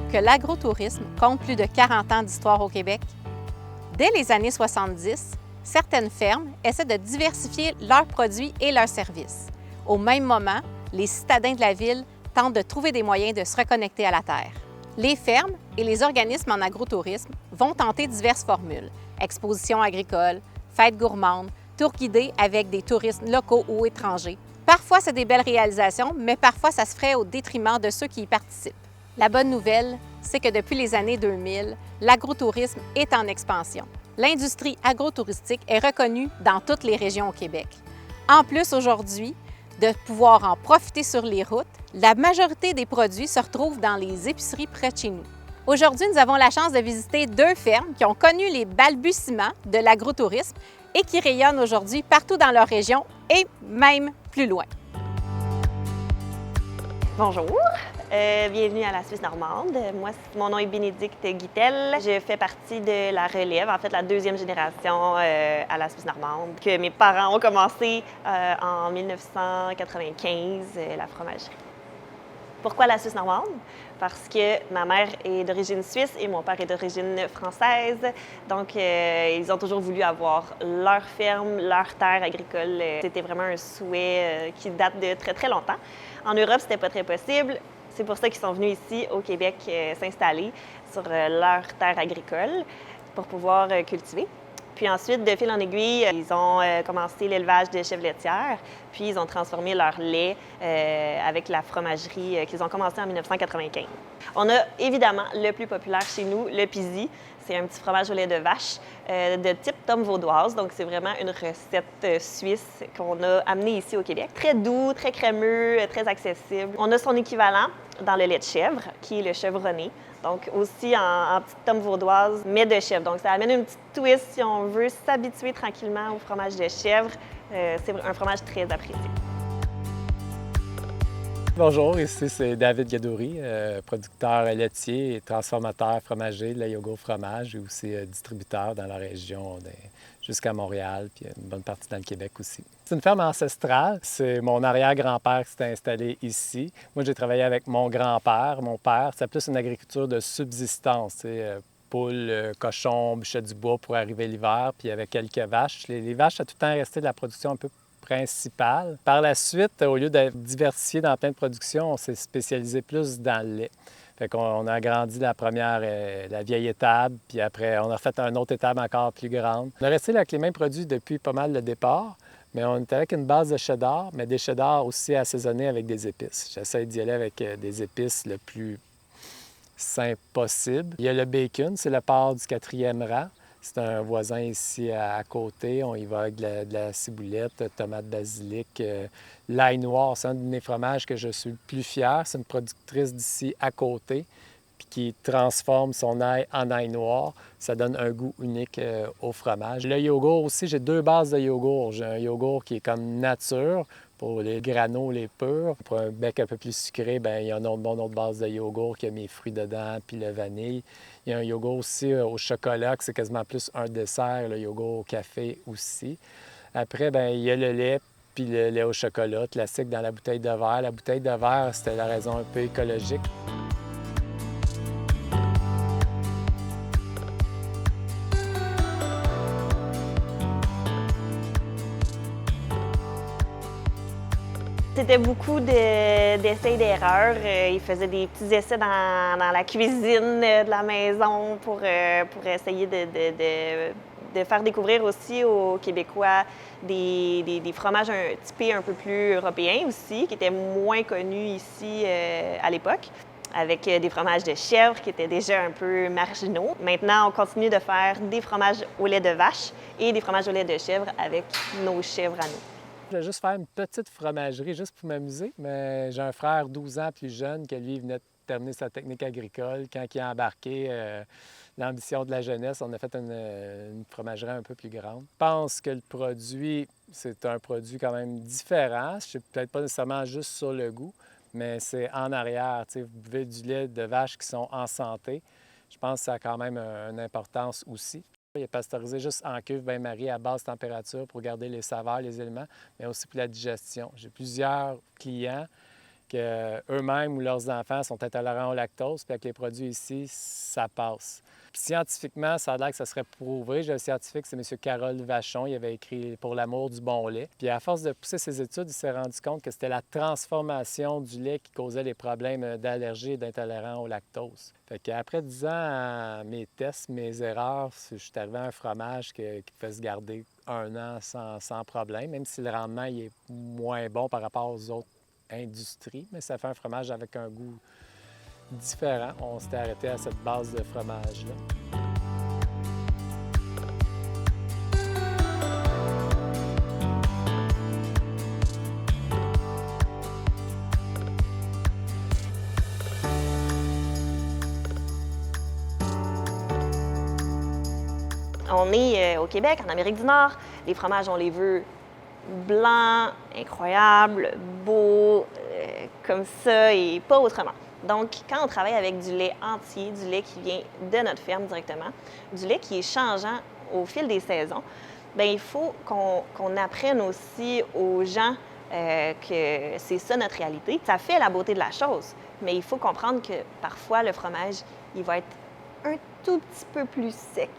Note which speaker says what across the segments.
Speaker 1: que l'agrotourisme compte plus de 40 ans d'histoire au Québec? Dès les années 70, certaines fermes essaient de diversifier leurs produits et leurs services. Au même moment, les citadins de la ville tentent de trouver des moyens de se reconnecter à la terre. Les fermes et les organismes en agrotourisme vont tenter diverses formules: expositions agricoles, fêtes gourmandes, tours guidés avec des touristes locaux ou étrangers. Parfois, c'est des belles réalisations, mais parfois, ça se ferait au détriment de ceux qui y participent. La bonne nouvelle, c'est que depuis les années 2000, l'agrotourisme est en expansion. L'industrie agrotouristique est reconnue dans toutes les régions au Québec. En plus, aujourd'hui, de pouvoir en profiter sur les routes, la majorité des produits se retrouvent dans les épiceries près de chez nous. Aujourd'hui, nous avons la chance de visiter 2 fermes qui ont connu les balbutiements de l'agrotourisme et qui rayonnent aujourd'hui partout dans leur région et même plus loin.
Speaker 2: Bonjour, bienvenue à la Suisse normande. Mon nom est Bénédicte Guittel. Je fais partie de la relève, en fait la 2e génération à la Suisse normande, que mes parents ont commencé en 1995, la fromagerie. Pourquoi la Suisse normande? Parce que ma mère est d'origine suisse et mon père est d'origine française. Donc, ils ont toujours voulu avoir leur ferme, leur terre agricole. C'était vraiment un souhait qui date de très, très longtemps. En Europe, c'était pas très possible. C'est pour ça qu'ils sont venus ici, au Québec, s'installer sur leur terre agricole pour pouvoir cultiver. Puis ensuite, de fil en aiguille, ils ont commencé l'élevage de chèvres laitières, puis ils ont transformé leur lait avec la fromagerie qu'ils ont commencé en 1995. On a évidemment le plus populaire chez nous, le Pizy. C'est un petit fromage au lait de vache de type tome vaudoise. Donc, c'est vraiment une recette suisse qu'on a amenée ici au Québec. Très doux, très crémeux, très accessible. On a son équivalent dans le lait de chèvre, qui est le chevronné. Donc, aussi en petite tome vaudoise, mais de chèvre. Donc, ça amène une petite twist si on veut s'habituer tranquillement au fromage de chèvre. C'est un fromage très apprécié.
Speaker 3: Bonjour, ici c'est David Gadouri, producteur laitier et transformateur fromager de la Yogo Fromage et aussi distributeur dans la région jusqu'à Montréal, puis une bonne partie dans le Québec aussi. C'est une ferme ancestrale. C'est mon arrière-grand-père qui s'est installé ici. Moi, j'ai travaillé avec mon grand-père. Mon père, c'est plus une agriculture de subsistance. Poules, cochons, bûchets du bois pour arriver l'hiver, puis avec quelques vaches. Les vaches, ça a tout le temps resté de la production un peu principale. Par la suite, au lieu d'être diversifié dans plein de productions, on s'est spécialisé plus dans le lait. Fait qu'on a agrandi la première, la vieille étable, puis après, on a fait une autre étable encore plus grande. On a resté avec les mêmes produits depuis pas mal le départ, mais on était avec une base de cheddar, mais des cheddars aussi assaisonnés avec des épices. J'essaie d'y aller avec des épices le plus sain possible. Il y a le bacon, c'est le porc du 4e rang. C'est un voisin ici à côté. On y va avec de la ciboulette, tomate basilic. L'ail noir, c'est un de mes fromages que je suis le plus fier. C'est une productrice d'ici à côté puis qui transforme son ail en ail noir. Ça donne un goût unique au fromage. Le yogourt aussi, j'ai 2 bases de yogourt. J'ai un yogourt qui est comme nature pour les granos, les purs. Pour un bec un peu plus sucré, bien, il y a une autre base de yogourt qui a mes fruits dedans puis le vanille. Il y a un yogourt aussi au chocolat, que c'est quasiment plus un dessert, le yogourt au café aussi. Après, bien, il y a le lait puis le lait au chocolat, classique dans la bouteille de verre. La bouteille de verre, c'était la raison un peu écologique.
Speaker 2: C'était beaucoup d'essais et d'erreurs. Ils faisaient des petits essais dans la cuisine de la maison pour essayer de faire découvrir aussi aux Québécois des fromages typés un peu plus européens aussi, qui étaient moins connus ici à l'époque, avec des fromages de chèvre qui étaient déjà un peu marginaux. Maintenant, on continue de faire des fromages au lait de vache et des fromages au lait de chèvre avec nos chèvres à nous.
Speaker 3: Je voulais juste faire une petite fromagerie, juste pour m'amuser, mais j'ai un frère 12 ans plus jeune que lui, il venait de terminer sa technique agricole. Quand il a embarqué l'ambition de la jeunesse, on a fait une fromagerie un peu plus grande. Je pense que le produit, c'est un produit quand même différent. Je ne sais peut-être pas nécessairement juste sur le goût, mais c'est en arrière. Vous buvez du lait de vaches qui sont en santé. Je pense que ça a quand même une importance aussi. Il est pasteurisé juste en cuve bain-marie à basse température pour garder les saveurs, les éléments, mais aussi pour la digestion. J'ai plusieurs clients qu'eux-mêmes ou leurs enfants sont intolérants au lactose, puis avec les produits ici, ça passe. Puis scientifiquement, ça a l'air que ça serait prouvé. J'ai un scientifique, c'est M. Carole Vachon. Il avait écrit « Pour l'amour du bon lait ». Puis à force de pousser ses études, il s'est rendu compte que c'était la transformation du lait qui causait les problèmes d'allergie et d'intolérance au lactose. Fait qu'après 10 ans, à mes tests, mes erreurs, je suis arrivé à un fromage qui pouvait se garder 1 an sans problème, même si le rendement il est moins bon par rapport aux autres industries, mais ça fait un fromage avec un goût différent. On s'était arrêté à cette base de fromage-là.
Speaker 2: On est au Québec, en Amérique du Nord. Les fromages, on les veut blancs, incroyables, beaux, comme ça et pas autrement. Donc, quand on travaille avec du lait entier, du lait qui vient de notre ferme directement, du lait qui est changeant au fil des saisons, bien, il faut qu'on apprenne aussi aux gens que c'est ça notre réalité. Ça fait la beauté de la chose, mais il faut comprendre que parfois, le fromage, il va être un tout petit peu plus sec.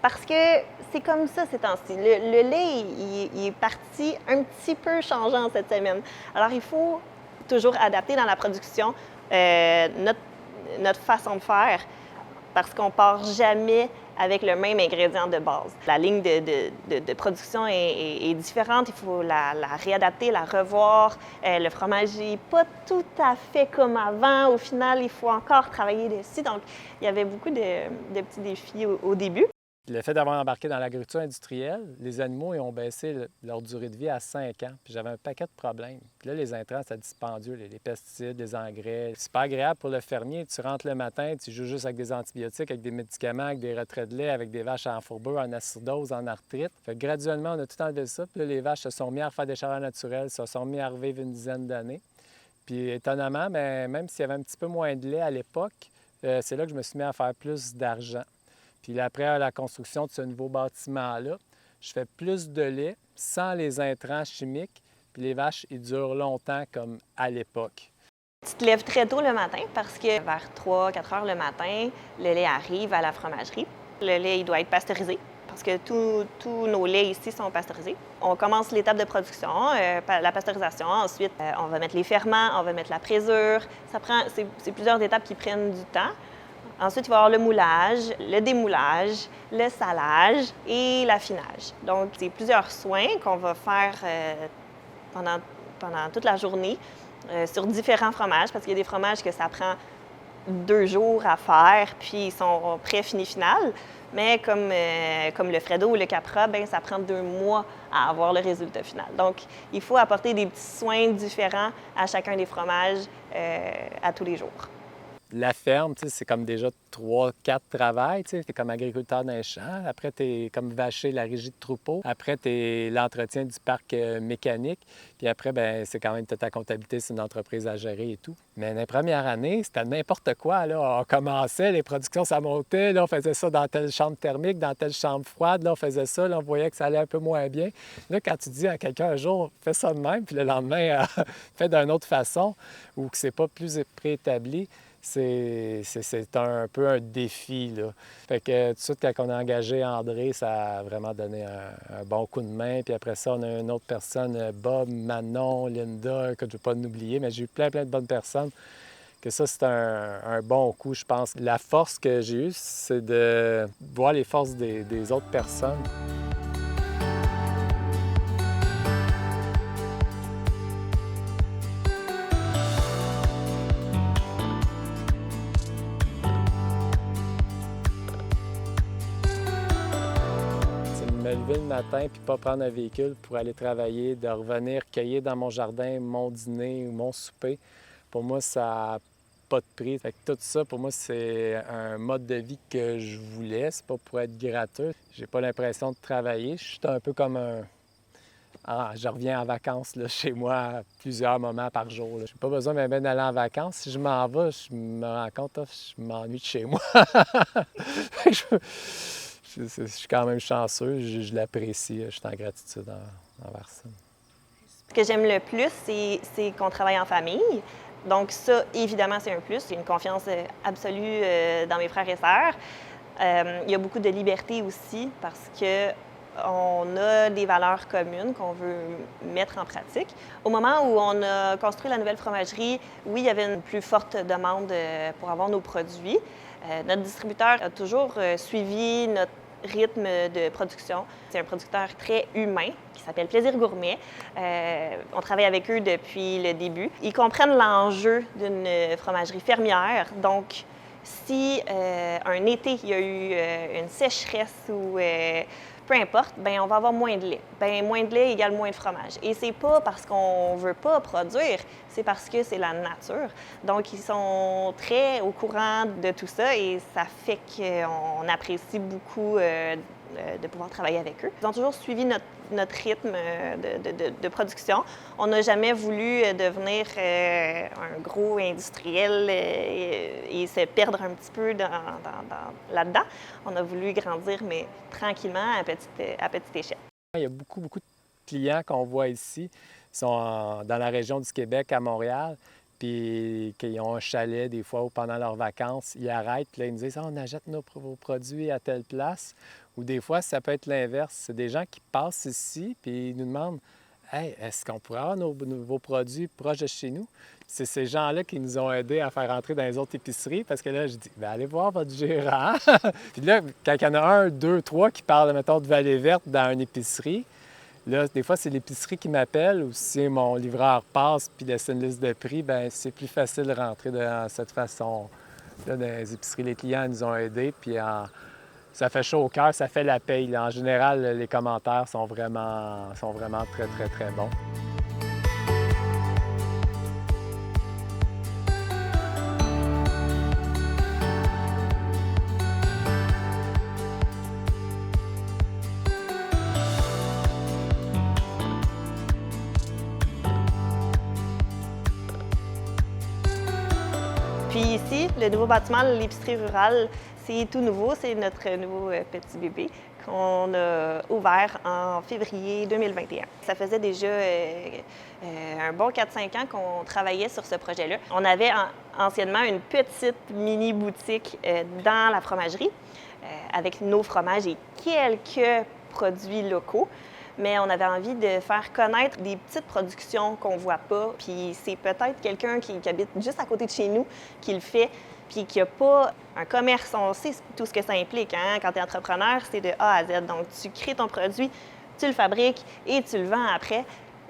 Speaker 2: Parce que c'est comme ça ces temps-ci. Le lait, il est parti un petit peu changeant cette semaine. Alors, il faut toujours adapter dans la production notre façon de faire parce qu'on ne part jamais avec le même ingrédient de base. La ligne de production est différente. Il faut la réadapter, la revoir. Le fromage n'est pas tout à fait comme avant. Au final, il faut encore travailler dessus. Donc, il y avait beaucoup de petits défis au début.
Speaker 3: Le fait d'avoir embarqué dans l'agriculture industrielle, les animaux ils ont baissé leur durée de vie à 5 ans. Puis j'avais un paquet de problèmes. Puis là, les intrants, c'est dispendieux. Les pesticides, les engrais. C'est pas agréable pour le fermier. Tu rentres le matin, tu joues juste avec des antibiotiques, avec des médicaments, avec des retraits de lait, avec des vaches en fourbure, en acidose, en arthrite. Fait que graduellement, on a tout enlevé ça. Puis là, les vaches se sont mis à faire des chaleurs naturelles, se sont mis à revivre une dizaine d'années. Puis étonnamment, bien, même s'il y avait un petit peu moins de lait à l'époque, c'est là que je me suis mis à faire plus d'argent. Puis après la construction de ce nouveau bâtiment-là, je fais plus de lait sans les intrants chimiques, puis les vaches, ils durent longtemps comme à l'époque.
Speaker 2: Tu te lèves très tôt le matin parce que vers 3-4 heures le matin, le lait arrive à la fromagerie. Le lait, il doit être pasteurisé parce que tous nos laits ici sont pasteurisés. On commence l'étape de production, la pasteurisation. Ensuite, on va mettre les ferments, on va mettre la présure. C'est plusieurs étapes qui prennent du temps. Ensuite, il va y avoir le moulage, le démoulage, le salage et l'affinage. Donc, c'est plusieurs soins qu'on va faire pendant toute la journée sur différents fromages, parce qu'il y a des fromages que ça prend 2 jours à faire, puis ils sont prêts fini final. Mais comme le Freddo ou le Capra, bien, ça prend 2 mois à avoir le résultat final. Donc, il faut apporter des petits soins différents à chacun des fromages à tous les jours.
Speaker 3: La ferme, c'est comme déjà 3-4 travails. Tu es comme agriculteur d'un champ. Après, tu es comme vacher la régie de troupeau. Après, tu es l'entretien du parc mécanique. Puis après, bien, c'est quand même toute ta comptabilité, c'est une entreprise à gérer et tout. Mais dans les premières années, c'était n'importe quoi. Là. On commençait, les productions, ça montait. Là, on faisait ça dans telle chambre thermique, dans telle chambre froide. Là, on faisait ça. Là, on voyait que ça allait un peu moins bien. Là, quand tu dis à quelqu'un un jour, fais ça de même, puis le lendemain, fais d'une autre façon, ou que c'est pas plus préétabli, c'est un peu un défi, là. Fait que tout de suite, quand on a engagé André, ça a vraiment donné un bon coup de main. Puis après ça, on a une autre personne, Bob, Manon, Linda, que je ne veux pas l'oublier, mais j'ai eu plein de bonnes personnes. Que ça, c'est un bon coup, je pense. La force que j'ai eue, c'est de voir les forces des autres personnes. Me lever le matin puis pas prendre un véhicule pour aller travailler, de revenir cueillir dans mon jardin mon dîner ou mon souper, pour moi, ça n'a pas de prix. Fait que tout ça, pour moi, c'est un mode de vie que je voulais. C'est pas pour être gratteux. J'ai pas l'impression de travailler. Je suis un peu comme un... je reviens en vacances là, chez moi à plusieurs moments par jour. J'ai pas besoin même d'aller en vacances. Si je m'en vais, je me rends compte que je m'ennuie de chez moi. Je suis quand même chanceux, je l'apprécie, je suis en gratitude envers ça.
Speaker 2: Ce que j'aime le plus, c'est qu'on travaille en famille. Donc ça, évidemment, c'est un plus. J'ai une confiance absolue dans mes frères et sœurs. Il y a beaucoup de liberté aussi parce qu'on a des valeurs communes qu'on veut mettre en pratique. Au moment où on a construit la nouvelle fromagerie, oui, il y avait une plus forte demande pour avoir nos produits. Notre distributeur a toujours suivi notre rythme de production. C'est un producteur très humain qui s'appelle Plaisir Gourmet. On travaille avec eux depuis le début. Ils comprennent l'enjeu d'une fromagerie fermière. Donc, si un été, il y a eu une sécheresse ou peu importe, bien, on va avoir moins de lait. Bien, moins de lait égale moins de fromage. Et c'est pas parce qu'on veut pas produire, c'est parce que c'est la nature. Donc, ils sont très au courant de tout ça et ça fait qu'on apprécie beaucoup de pouvoir travailler avec eux. Ils ont toujours suivi notre rythme de production. On n'a jamais voulu devenir un gros industriel et se perdre un petit peu là-dedans. On a voulu grandir, mais tranquillement, à petite échelle.
Speaker 3: Il y a beaucoup de clients qu'on voit ici qui sont dans la région du Québec, à Montréal, puis qui ont un chalet des fois ou pendant leurs vacances, ils arrêtent, puis là, ils nous disent « on achète vos produits à telle place ». Ou des fois, ça peut être l'inverse. C'est des gens qui passent ici, puis ils nous demandent « Hey, est-ce qu'on pourrait avoir vos produits proches de chez nous? » C'est ces gens-là qui nous ont aidés à faire entrer dans les autres épiceries, parce que là, je dis « Allez voir votre gérant. » Puis là, quand il y en a un, deux, trois qui parlent, mettons, de Vallée Verte dans une épicerie, là, des fois, c'est l'épicerie qui m'appelle, ou si mon livreur passe puis laisse une liste de prix, bien, c'est plus facile de rentrer de cette façon-là dans les épiceries. Les clients nous ont aidés, puis ça fait chaud au cœur, ça fait la paye. Là. En général, les commentaires sont vraiment très bons.
Speaker 2: Puis ici, le nouveau bâtiment, l'épicerie rurale, c'est tout nouveau. C'est notre nouveau petit bébé qu'on a ouvert en février 2021. Ça faisait déjà un bon 4-5 ans qu'on travaillait sur ce projet-là. On avait anciennement une petite mini-boutique dans la fromagerie avec nos fromages et quelques produits locaux. Mais on avait envie de faire connaître des petites productions qu'on ne voit pas. Puis c'est peut-être quelqu'un qui habite juste à côté de chez nous qui le fait, puis qui n'a pas un commerce. On sait tout ce que ça implique. Hein? Quand tu es entrepreneur, c'est de A à Z. Donc, tu crées ton produit, tu le fabriques et tu le vends après.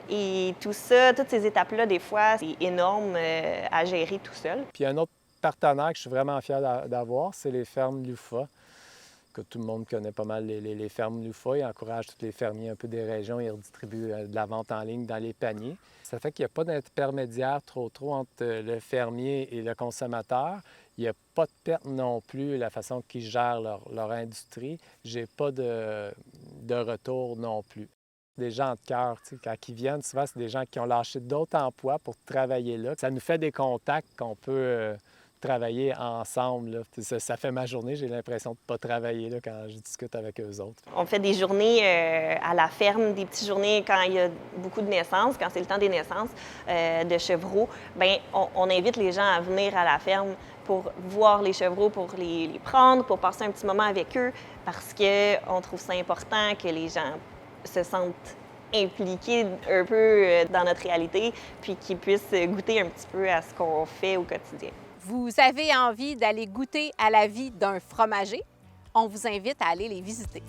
Speaker 2: Et tout ça, toutes ces étapes-là, des fois, c'est énorme à gérer tout seul.
Speaker 3: Puis un autre partenaire que je suis vraiment fier d'avoir, c'est les fermes Lufa, que tout le monde connaît pas mal les fermes Lufa. Ils encouragent tous les fermiers un peu des régions. Ils redistribuent de la vente en ligne dans les paniers. Ça fait qu'il n'y a pas d'intermédiaire trop entre le fermier et le consommateur. Il n'y a pas de perte non plus la façon qu'ils gèrent leur industrie. J'ai pas de retour non plus. Des gens de cœur, quand ils viennent, souvent, c'est des gens qui ont lâché d'autres emplois pour travailler là. Ça nous fait des contacts qu'on peut travailler ensemble. Là. Ça fait ma journée, j'ai l'impression de ne pas travailler là, quand je discute avec eux autres.
Speaker 2: On fait des journées à la ferme, des petites journées quand il y a beaucoup de naissances, quand c'est le temps des naissances de chevreaux. Bien, on invite les gens à venir à la ferme pour voir les chevreaux, pour les prendre, pour passer un petit moment avec eux, parce qu'on trouve ça important que les gens se sentent impliqués un peu dans notre réalité, puis qu'ils puissent goûter un petit peu à ce qu'on fait au quotidien.
Speaker 1: Vous avez envie d'aller goûter à la vie d'un fromager? On vous invite à aller les visiter.